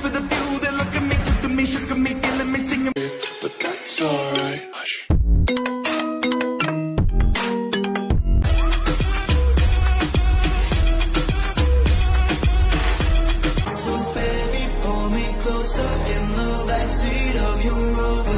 for the few that look at me, took to me, shook at me, feeling me, singing. But that's alright. Hush. So baby, pull me closer in the backseat of your Rover.